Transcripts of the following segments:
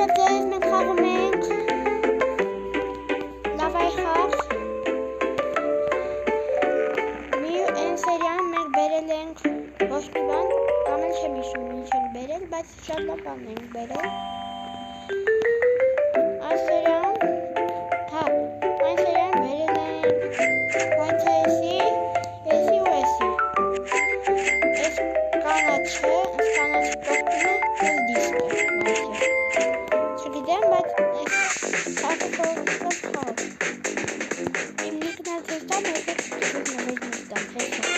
Բարև մենք խաղում ենք լավայի խաղ։ Մի այն սերիան մենք բերել ենք ոչ մի բան, կամ էլ չեմ հիշում ինչ ենք բերել, բայց շատ լավ բան ենք բերել։ Այս սերիան բերել ենք YTS-ի, S-ի ու S-ի։ Այս կանաչը կողքինը այս դիսկը։ Չգիտեմ, բայց այս խաղը կողքով խաղ։ Իմ նիկն էլ թեզ տամ, եկեք թեզ նվեզ նիկ տամ, թեզ տամ։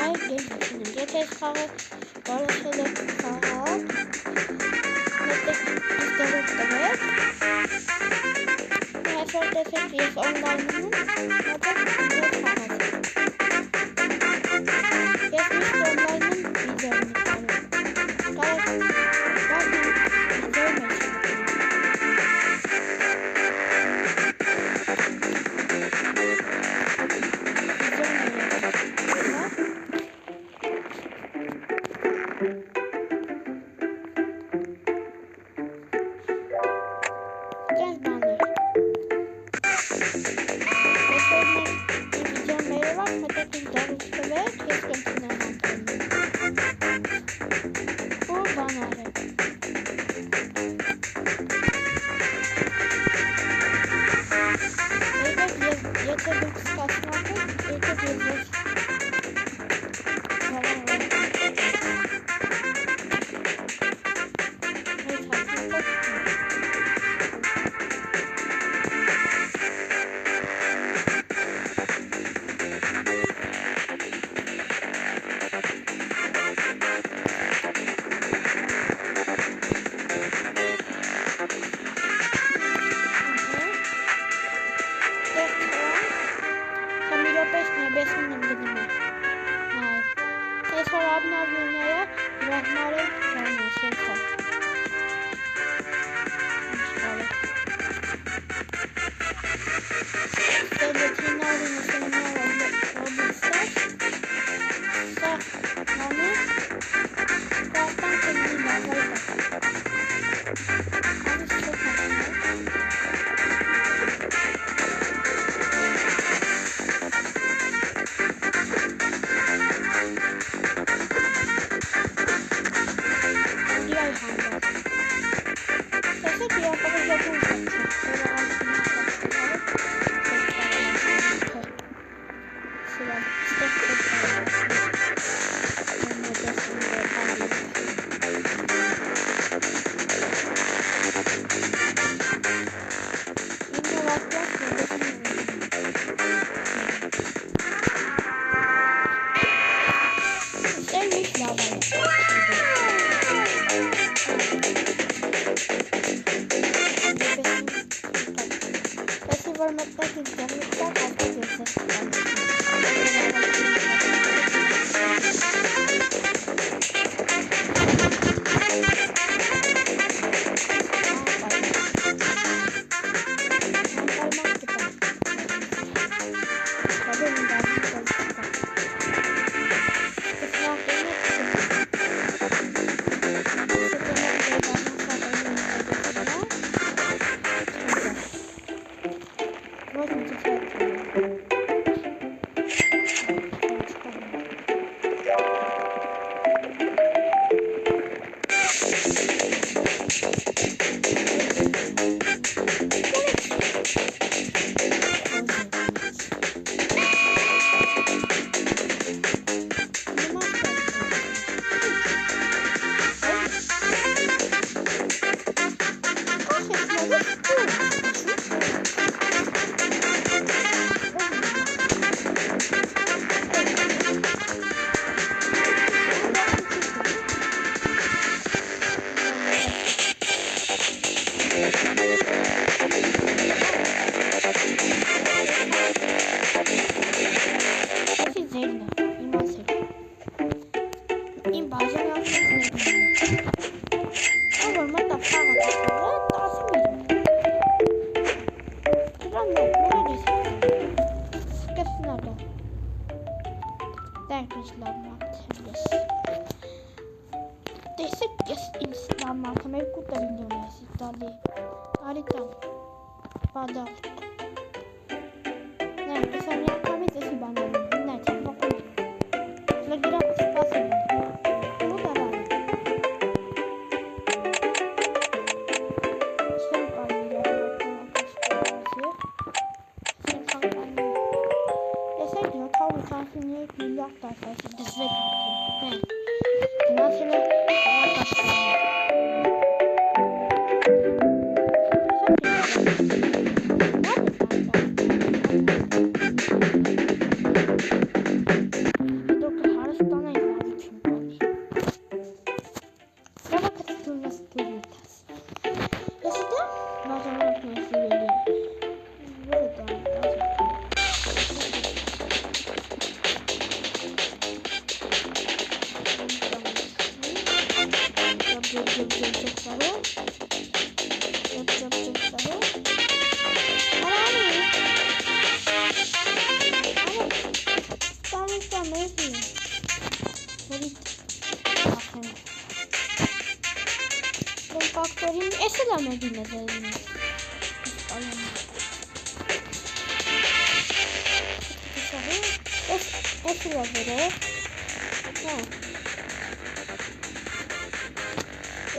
Այ գեզ նշինենք, եթե այս խաղը որոշել եք խաղալ, մետեք իստերով տվեք։ Այսօր տեսեք ես օնլայնում եմ, մոտեք ինձով խաղացեք։ Ես միշտ օնլայնում վիդեո նկարում։ Կարեք վարդն վիդեո մեջ։ Ձեզ բաներ։ Այսօր մենք վիդեոն ներևակ մտեք ինձ դարուց տվեք, ես կենցինեմ անտրենում։ Ու բան արեք։ Եթե դուք սկացնակ եք, եկեք ես ես նեբեսին եմ գնում է։ Այսօր обновление ռահմարել ռան է սենքա։ Ստելեթինարին սենյարը ռոբիստար։ Սա նամի կարտան կնի նավայ Անից չոք Esi dali. Aritam. Badal. Ne? Mesela yapmamız esi banalım. Ne? Çabuk olun. Legira pasın. Bu da var. Sen kalıyor. Sen kalıyor. Ese diyor tabii tansiyonu milyar taşası dizve tansiyonu. Ne? Nasıl? Faktörün eselemedi nedenini. Eselemedi. Ne?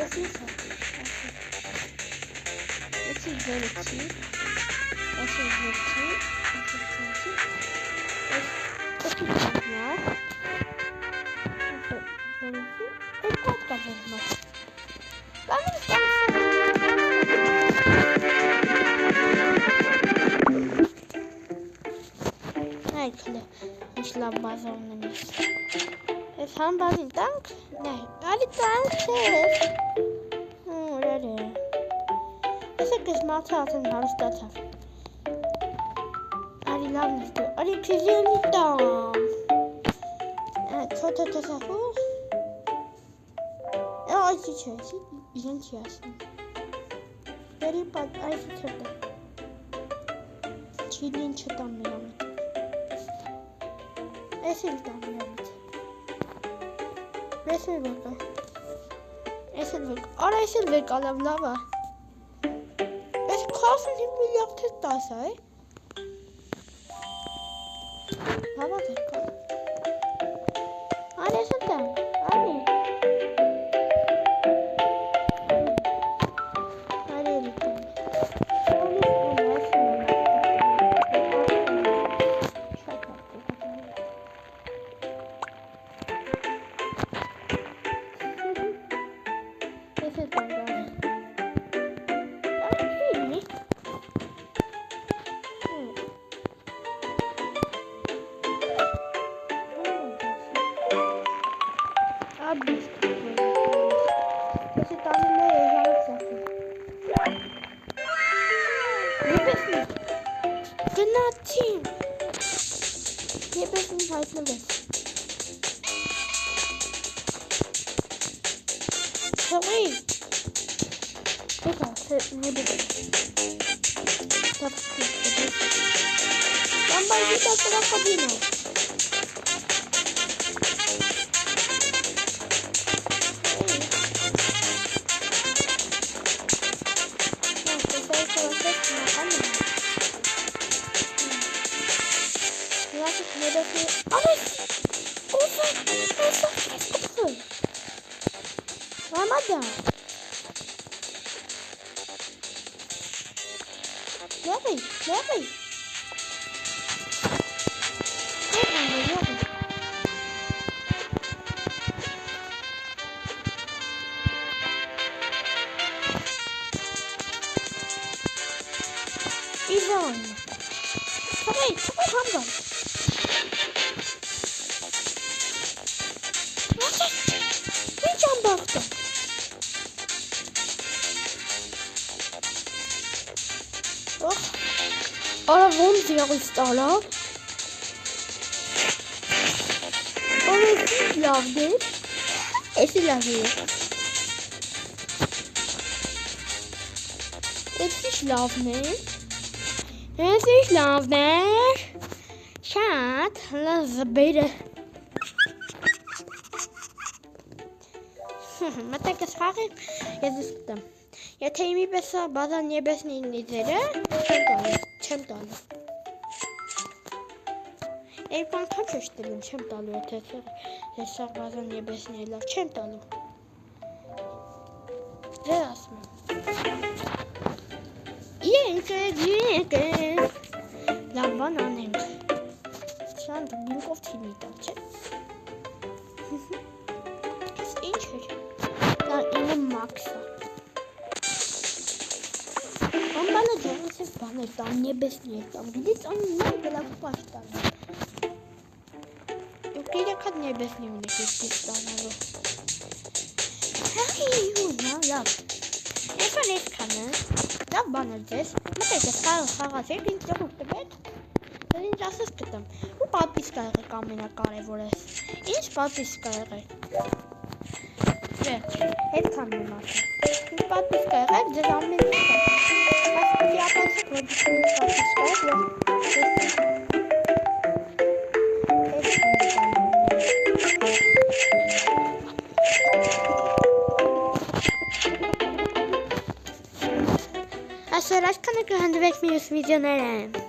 Esiyse. Esiyse. Myślę bazownym jest. Sam bawi tank? Nie, ale tank jest. Ready. Jest jakieś maca, ten harstata. Ale lavny tu. Ale przyziemni tam. Co to za chód? O, dzisiaj. Więc jasne. Very bad. Ale co to? Chilling czy tam miałem. Esil'den geldi. Esil bakalım. Esil bak. Ara Esil bak alamlama. Es kalsın şimdi yaptık da say. Baba tekrar. Ara Esil'den. Ara. Ara Esil'den. Team. Hier bist du halt eine Liste. Sorry. Digga, nee, bitte. Das ist gut. Dann mal wieder zu der Kabine. Ramadan. Larry. Ivan. Hey, Hamza. Bir can baktı. Oh. Ara Wohnsicher ist da. Und es ist laut. Es ist laut. Es ist laut. Es ist laut. Schat, lass bitte. Met een scharen. Ja, dus Եթե իմի պես բազան նեբեսնի նիզերը, չեմ տալու։ Երբ անգամ շեշտել եմ, չեմ տալու, եթե սա բազան նեբեսնի լավ, չեմ տալու։ Դե ասում եմ։ Եկե, լավ բան անենք։ Շան բինկով թիմի տալ, չէ։ Ես ինչ էր։ Դա ինը մաքսա։ Անբանը ջողնս ես բան էր տամ, նեբեսնի էր տամ, գիտից անի նան գլավ պաշտան։ Դուք իրեք հատ նեբեսնի ունեք ես դիք տանալու։ Հա, լավ։ Ես որ ես կանը, լավ բան էր ձեզ, մտեք ես խաղացեք, ինձ ջողուր տվեք, դեր ինձ ասես կտամ, ու պատպիսկա եղեք ամենակարևորես, ինչ պատպիսկա եղեք, հետ կանն եմ ասում, ինձ պատպիսկա եղեք, ձեզ ամեն կտամ, այս պիտի ապացեք, որ դուք ինձ պատպիսկա եղեք, Այսօր այսքանը կհանդիպենք մյուս վիդեոներում։